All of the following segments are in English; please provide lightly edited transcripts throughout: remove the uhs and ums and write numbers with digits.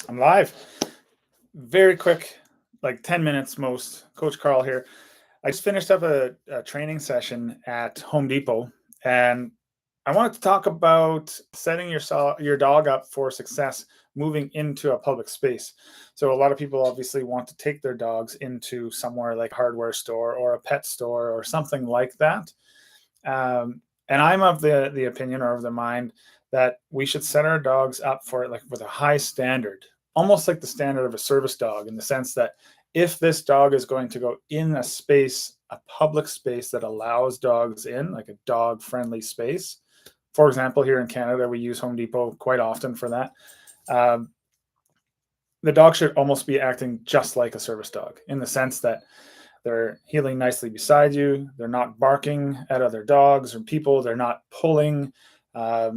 I'm live. Very quick, like 10 minutes most. Coach Carl here. I just finished up a training session at Home Depot, and I wanted to talk about setting your dog up for success moving into a public space. So a lot of people obviously want to take their dogs into somewhere like a hardware store or a pet store or something like that. And I'm of the opinion or of the mind that we should set our dogs up for it like with a high standard, almost like the standard of a service dog, in the sense that if this dog is going to go in a space, a public space that allows dogs in, like a dog friendly space. For example, here in Canada, we use Home Depot quite often for that. Um, the dog should almost be acting just like a service dog, in the sense that they're heeling nicely beside you. They're not barking at other dogs or people. They're not pulling.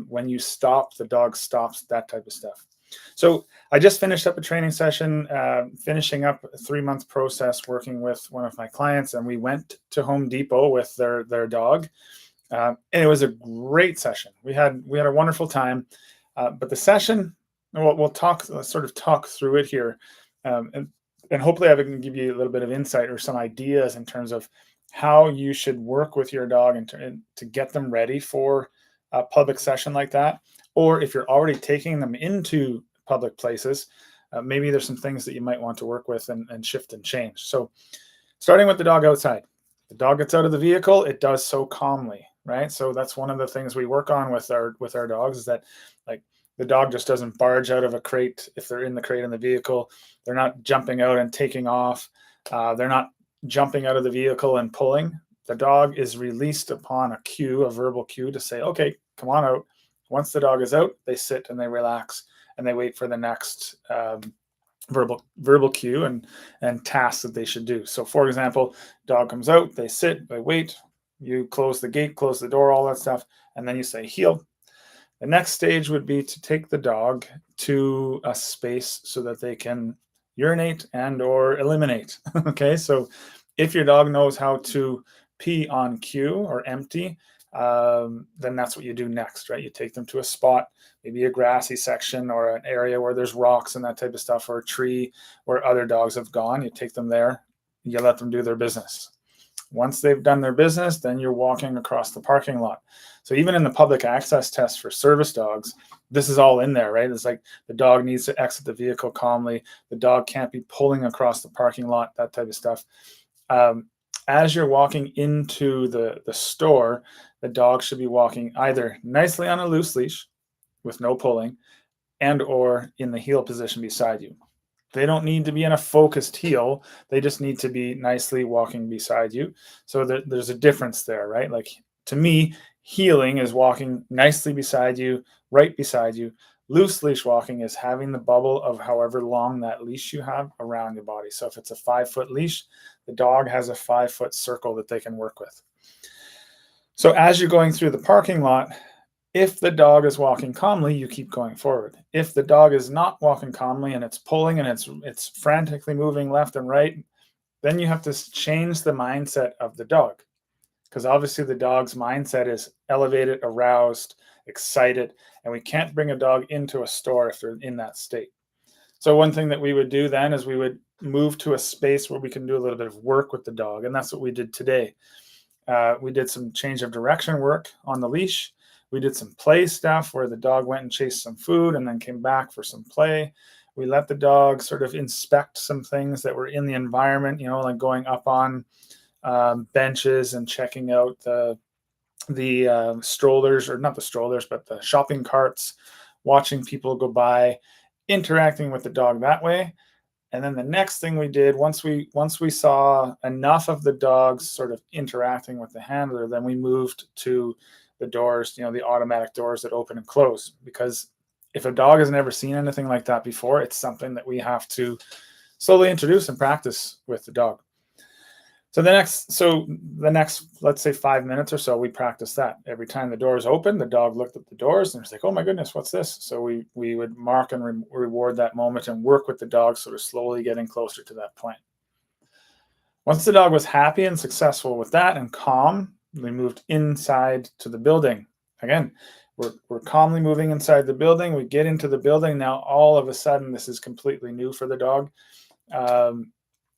When you stop, the dog stops, that type of stuff. So I just finished up a training session, finishing up a 3-month process working with one of my clients, and we went to Home Depot with their dog. And it was a great session. We had a wonderful time. But the session, we'll sort of talk through it here. And hopefully I can give you a little bit of insight or some ideas in terms of how you should work with your dog and to get them ready for a public session like that. Or if you're already taking them into public places, maybe there's some things that you might want to work with and shift and change. So starting with the dog outside. The dog gets out of the vehicle, it does so calmly, right? So that's one of the things we work on with our dogs, is that, like, the dog just doesn't barge out of a crate if they're in the crate in the vehicle. They're not jumping out and taking off. They're not jumping out of the vehicle and pulling. The dog is released upon a cue, a verbal cue, to say, okay, come on out. Once the dog is out, they sit and they relax and they wait for the next verbal cue and tasks that they should do. So for example, dog comes out, they sit, they wait, you close the gate, close the door, all that stuff, and then you say heel. The next stage would be to take the dog to a space so that they can urinate and or eliminate. Okay, so if your dog knows how to pee on cue or empty, then that's what you do next, right? You take them to a spot, maybe a grassy section or an area where there's rocks and that type of stuff, or a tree where other dogs have gone. You take them there, you let them do their business. Once they've done their business, then you're walking across the parking lot. So even in the public access test for service dogs, this is all in there, right? It's like the dog needs to exit the vehicle calmly. The dog can't be pulling across the parking lot, that type of stuff. As you're walking into the store, the dog should be walking either nicely on a loose leash with no pulling and or in the heel position beside you. They don't need to be in a focused heel. They just need to be nicely walking beside you. So there's a difference there, right? Like, to me, heeling is walking nicely beside you, right beside you. Loose leash walking is having the bubble of however long that leash you have around your body. So if it's a 5-foot leash, the dog has a 5-foot circle that they can work with. So as you're going through the parking lot, if the dog is walking calmly, you keep going forward. If the dog is not walking calmly and it's pulling and it's frantically moving left and right, then you have to change the mindset of the dog, because obviously the dog's mindset is elevated, aroused, excited, and we can't bring a dog into a store if they're in that state. So one thing that we would do then is we would move to a space where we can do a little bit of work with the dog, and that's what we did today. We did some change of direction work on the leash. We did some play stuff where the dog went and chased some food and then came back for some play. We let the dog sort of inspect some things that were in the environment, like going up on benches and checking out the strollers, or not the strollers, but the shopping carts, watching people go by, interacting with the dog that way. And then the next thing we did, once we saw enough of the dogs sort of interacting with the handler, then we moved to the doors, the automatic doors that open and close. Because if a dog has never seen anything like that before, it's something that we have to slowly introduce and practice with the dog. So the next, let's say 5 minutes or so, we practice that. Every time the doors open, the dog looked at the doors and was like, oh my goodness, what's this? So we would mark and reward that moment and work with the dog, sort of slowly getting closer to that point. Once the dog was happy and successful with that and calm, we moved inside to the building. Again, We're calmly moving inside the building. We get into the building. Now, all of a sudden, this is completely new for the dog.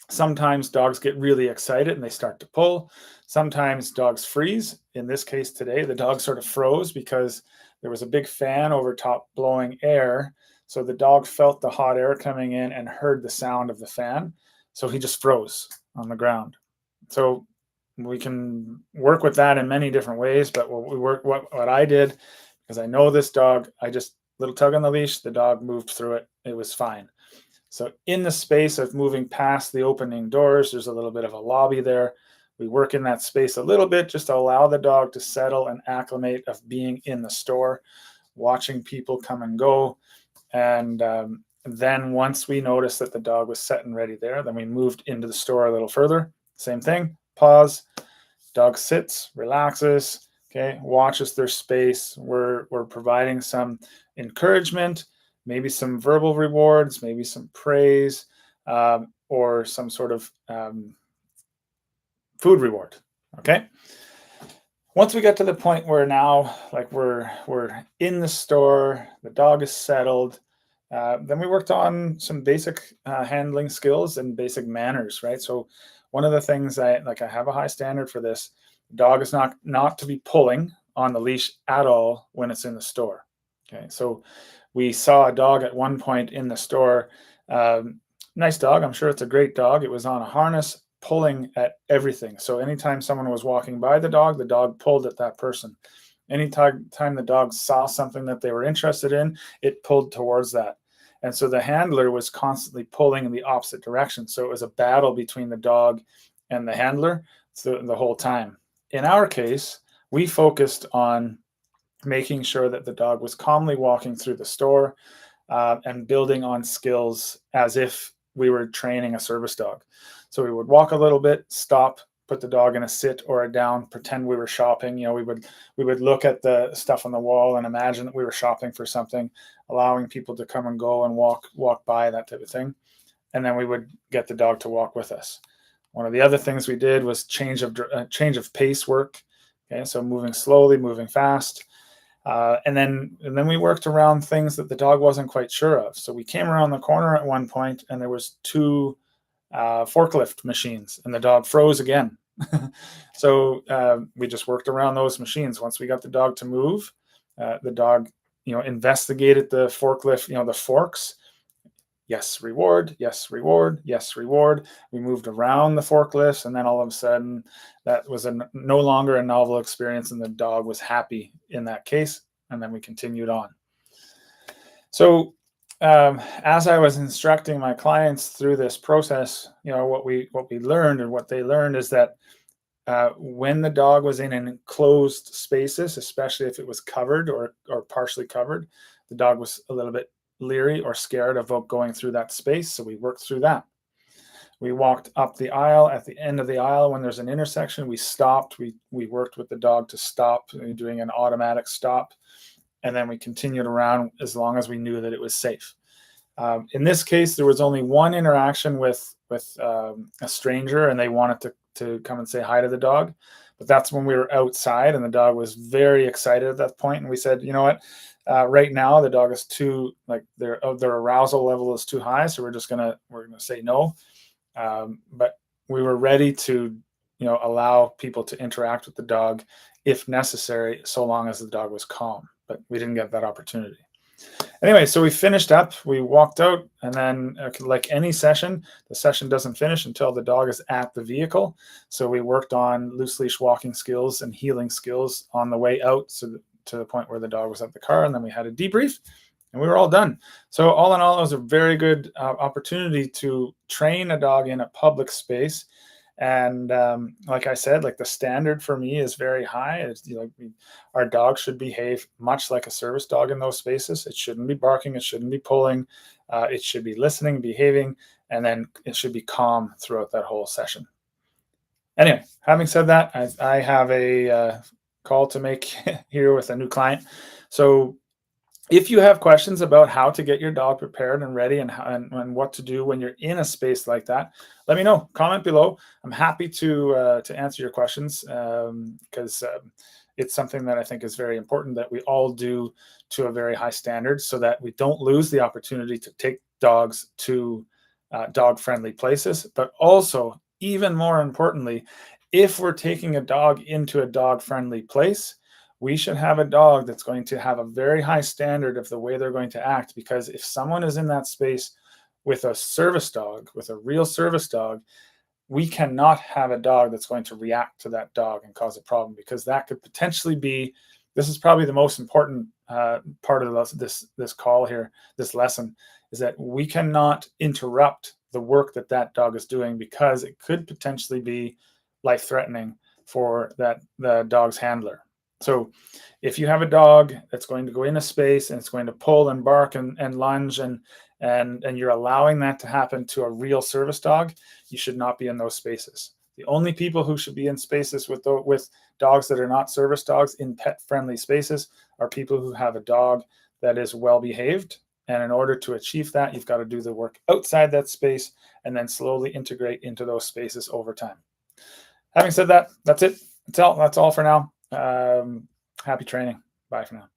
Sometimes dogs get really excited and they start to pull. Sometimes dogs freeze. In this case today, the dog sort of froze because there was a big fan over top blowing air. So the dog felt the hot air coming in and heard the sound of the fan. So he just froze on the ground. So we can work with that in many different ways, but what I did, because I know this dog, I just little tug on the leash, the dog moved through it. It was fine. So in the space of moving past the opening doors, there's a little bit of a lobby there. We work in that space a little bit just to allow the dog to settle and acclimate of being in the store, watching people come and go. And then once we noticed that the dog was set and ready there, then we moved into the store a little further. Same thing, pause, dog sits, relaxes, okay, watches their space. We're providing some encouragement, maybe some verbal rewards, maybe some praise, or some sort of food reward. Okay. Once we get to the point where now, like we're in the store, the dog is settled, then we worked on some basic handling skills and basic manners, right? So one of the things I have a high standard for this. Dog is not to be pulling on the leash at all when it's in the store. Okay, so we saw a dog at one point in the store. Nice dog. I'm sure it's a great dog. It was on a harness pulling at everything. So anytime someone was walking by the dog pulled at that person. Anytime the dog saw something that they were interested in, it pulled towards that. And so the handler was constantly pulling in the opposite direction. So it was a battle between the dog and the handler the whole time. In our case, we focused on making sure that the dog was calmly walking through the store and building on skills as if we were training a service dog. So we would walk a little bit, stop, put the dog in a sit or a down, pretend we were shopping. You know, we would look at the stuff on the wall and imagine that we were shopping for something, allowing people to come and go and walk by, that type of thing. And then we would get the dog to walk with us. One of the other things we did was change of pace work. Okay, so moving slowly, moving fast. And then we worked around things that the dog wasn't quite sure of. So we came around the corner at one point and there was two forklift machines and the dog froze again. So we just worked around those machines. Once we got the dog to move, the dog, investigated the forklift, the forks. Yes, reward, yes, reward, yes, reward. We moved around the forklifts, and then all of a sudden, that was no longer a novel experience, and the dog was happy in that case. And then we continued on. So, as I was instructing my clients through this process, what we learned, and what they learned, is that when the dog was in enclosed spaces, especially if it was covered or partially covered, the dog was a little bit leery or scared about going through that space. So we worked through that. We walked up the aisle. At the end of the aisle, when there's an intersection, we stopped. We worked with the dog to stop, doing an automatic stop. And then we continued around as long as we knew that it was safe. In this case, there was only one interaction with a stranger, and they wanted to come and say hi to the dog. But that's when we were outside, and the dog was very excited at that point. And we said, you know what? Right now, the dog is too, their arousal level is too high, so we're gonna say no. But we were ready to, allow people to interact with the dog if necessary, so long as the dog was calm. But we didn't get that opportunity. Anyway, so we finished up, we walked out, and then like any session, the session doesn't finish until the dog is at the vehicle. So we worked on loose leash walking skills and heeling skills on the way out to the point where the dog was at the car, and then we had a debrief and we were all done. So all in all, it was a very good opportunity to train a dog in a public space. And like I said, the standard for me is very high. It's, our dog should behave much like a service dog in those spaces. It shouldn't be barking. It shouldn't be pulling. It should be listening, behaving, and then it should be calm throughout that whole session. Anyway, having said that, I have a call to make here with a new client. So if you have questions about how to get your dog prepared and ready and what to do when you're in a space like that, let me know. Comment below. I'm happy to answer your questions because it's something that I think is very important that we all do to a very high standard so that we don't lose the opportunity to take dogs to dog-friendly places. But also, even more importantly, if we're taking a dog into a dog-friendly place, we should have a dog that's going to have a very high standard of the way they're going to act. Because if someone is in that space with a service dog, with a real service dog, we cannot have a dog that's going to react to that dog and cause a problem, because that could potentially be, this is probably the most important part of this call here, this lesson, is that we cannot interrupt the work that that dog is doing, because it could potentially be life threatening for the dog's handler. So if you have a dog that's going to go in a space and it's going to pull and bark and lunge and you're allowing that to happen to a real service dog, you should not be in those spaces. The only people who should be in spaces with dogs that are not service dogs, in pet-friendly spaces, are people who have a dog that is well behaved. And in order to achieve that, you've got to do the work outside that space and then slowly integrate into those spaces over time. Having said that, that's it. That's all for now. Happy training. Bye for now.